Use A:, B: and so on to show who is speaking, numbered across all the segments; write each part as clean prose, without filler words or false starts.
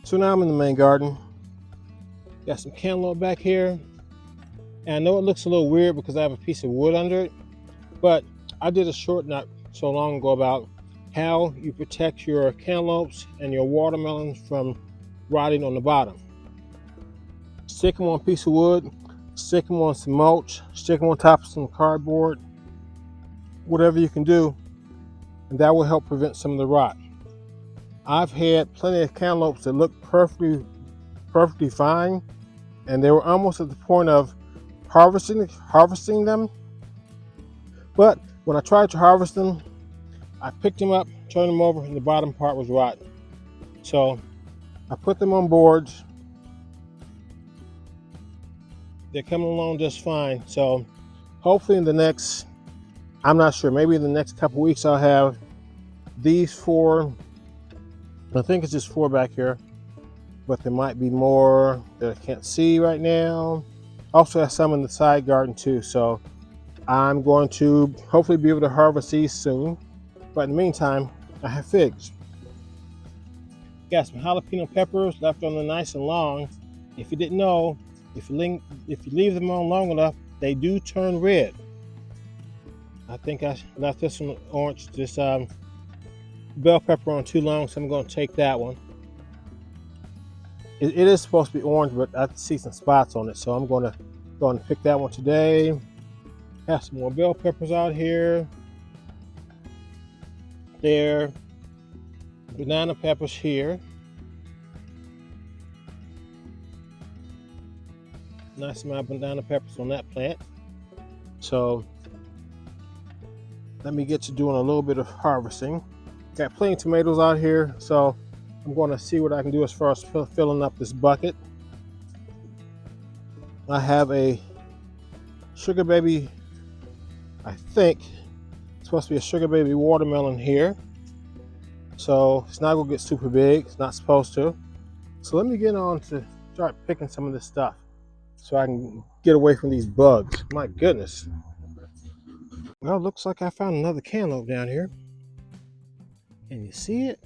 A: So now I'm in the main garden. Got some cantaloupe back here. And I know it looks a little weird because I have a piece of wood under it, but I did a short not so long ago about how you protect your cantaloupes and your watermelons from rotting on the bottom. Stick them on a piece of wood, stick them on some mulch, stick them on top of some cardboard, whatever you can do, and that will help prevent some of the rot. I've had plenty of cantaloupes that look perfectly fine, and they were almost at the point of harvesting them. But when I tried to harvest them, I picked them up, turned them over, and the bottom part was rotten. So I put them on boards. They're coming along just fine. So hopefully in the next, I'm not sure, maybe in the next couple weeks I'll have these 4. I think it's just 4 back here, but there might be more that I can't see right now. Also have some in the side garden too. So I'm going to hopefully be able to harvest these soon. But in the meantime, I have figs. Got some jalapeno peppers left on the nice and long. If you didn't know, if you leave them on long enough, they do turn red. I think I left this one orange, this bell pepper on too long, so I'm going to take that one. It is supposed to be orange, but I see some spots on it, so I'm going to go and pick that one today. Have some more bell peppers out here. There. Banana peppers here. Nice amount of banana peppers on that plant. So let me get to doing a little bit of harvesting. Got plenty of tomatoes out here, so I'm going to see what I can do as far as filling up this bucket. I have a sugar baby, I think it's supposed to be a sugar baby watermelon here. So it's not going to get super big, it's not supposed to. So let me get on to start picking some of this stuff so I can get away from these bugs. My goodness. Well, it looks like I found another cantaloupe down here. Can you see it?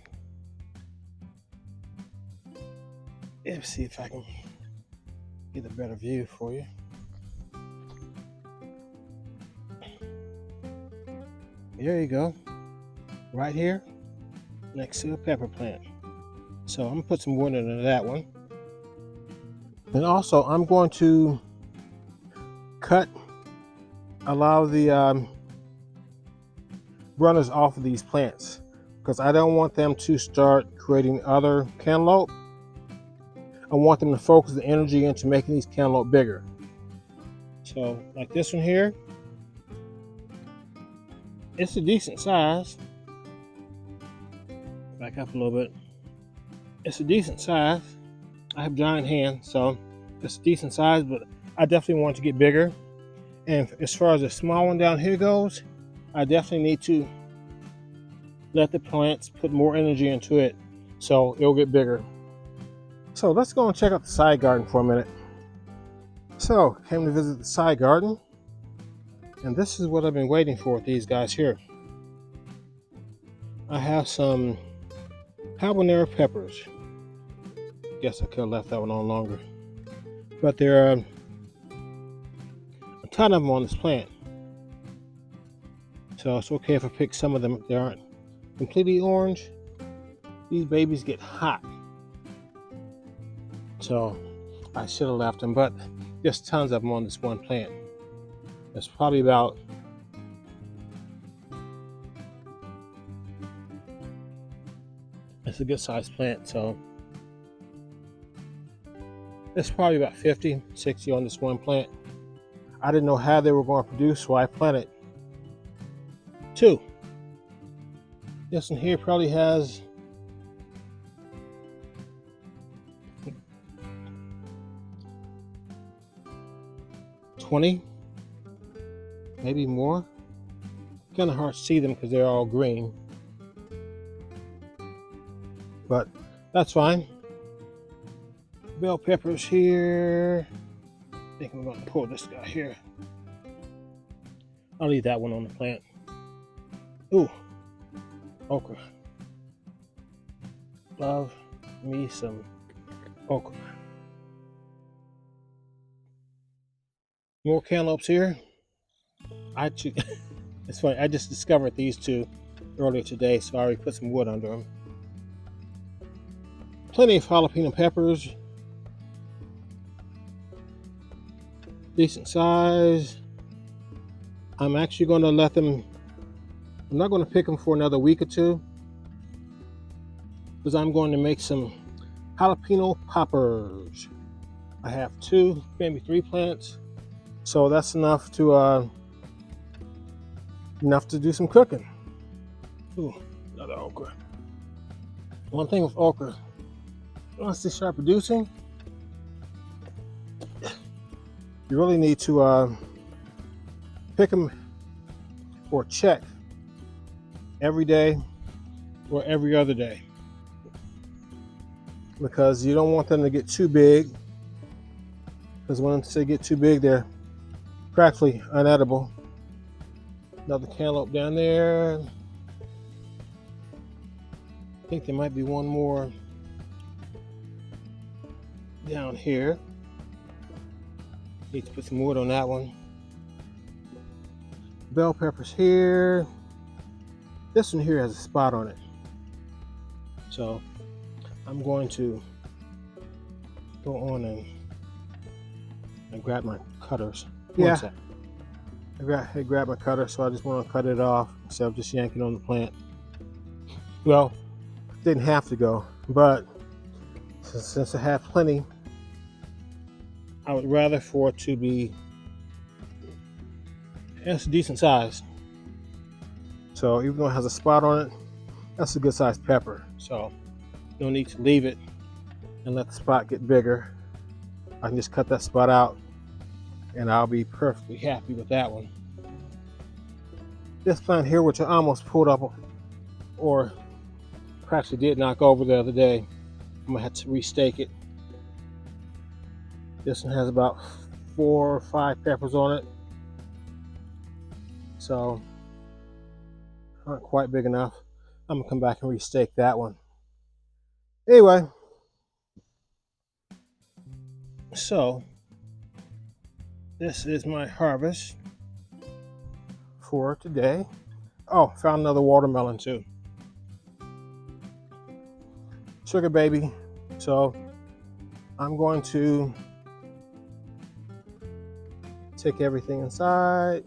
A: Let's see if I can get a better view for you. There you go. Right here, next to a pepper plant. So I'm gonna put some wood into that one. And also I'm going to cut a lot of the runners off of these plants because I don't want them to start creating other cantaloupe. I want them to focus the energy into making these cantaloupe bigger. So like this one here, it's a decent size. Back up a little bit. It's a decent size. I have giant hands, so it's a decent size, but I definitely want it to get bigger. And as far as the small one down here goes, I definitely need to let the plants put more energy into it so it'll get bigger. So let's go and check out the side garden for a minute. So came to visit the side garden, and this is what I've been waiting for with these guys here. I have some habanero peppers. Guess I could have left that one on longer, but there are a ton of them on this plant, so it's okay if I pick some of them. They aren't completely orange. These babies get hot, so I should have left them, but there's tons of them on this one plant. There's probably about it's a good sized plant, so it's probably about 50, 60 on this one plant. I didn't know how they were going to produce, so I planted 2. This one here probably has 20, maybe more. Kind of hard to see them because they're all green, but that's fine. Bell peppers here. I think I'm going to pull this guy here. I'll leave that one on the plant. Ooh, okra. Love me some okra. More cantaloupes here. It's funny. I just discovered these two earlier today, so I already put some wood under them. Plenty of jalapeno peppers, decent size. I'm actually going to let them. I'm not going to pick them for another week or two, because I'm going to make some jalapeno poppers. I have 2, maybe 3 plants, so that's enough to do some cooking. Ooh, another okra. One thing with okra, once they start producing, you really need to pick them or check every day or every other day, because you don't want them to get too big, because once they get too big, they're practically unedible. Another cantaloupe down there. I think there might be one more down here. Need to put some wood on that one. Bell peppers here. This one here has a spot on it, so I'm going to go on and grab my cutters. Yeah, I grabbed my cutter, so I just want to cut it off instead of just yanking on the plant. Well, didn't have to go, but since I have plenty, I would rather for it to be, it's a decent size. So even though it has a spot on it, that's a good sized pepper. So no need to leave it and let the spot get bigger. I can just cut that spot out and I'll be perfectly happy with that one. This plant here, which I almost pulled up or actually did knock over the other day, I'm gonna have to restake it. This one has about 4 or 5 peppers on it, so not quite big enough. I'm gonna come back and restake that one. Anyway, so this is my harvest for today. Oh, found another watermelon too. Sugar baby. So I'm going to take everything inside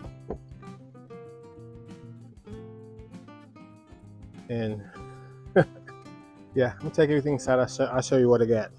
A: and yeah, I'm gonna take everything inside. I'll show you what I got.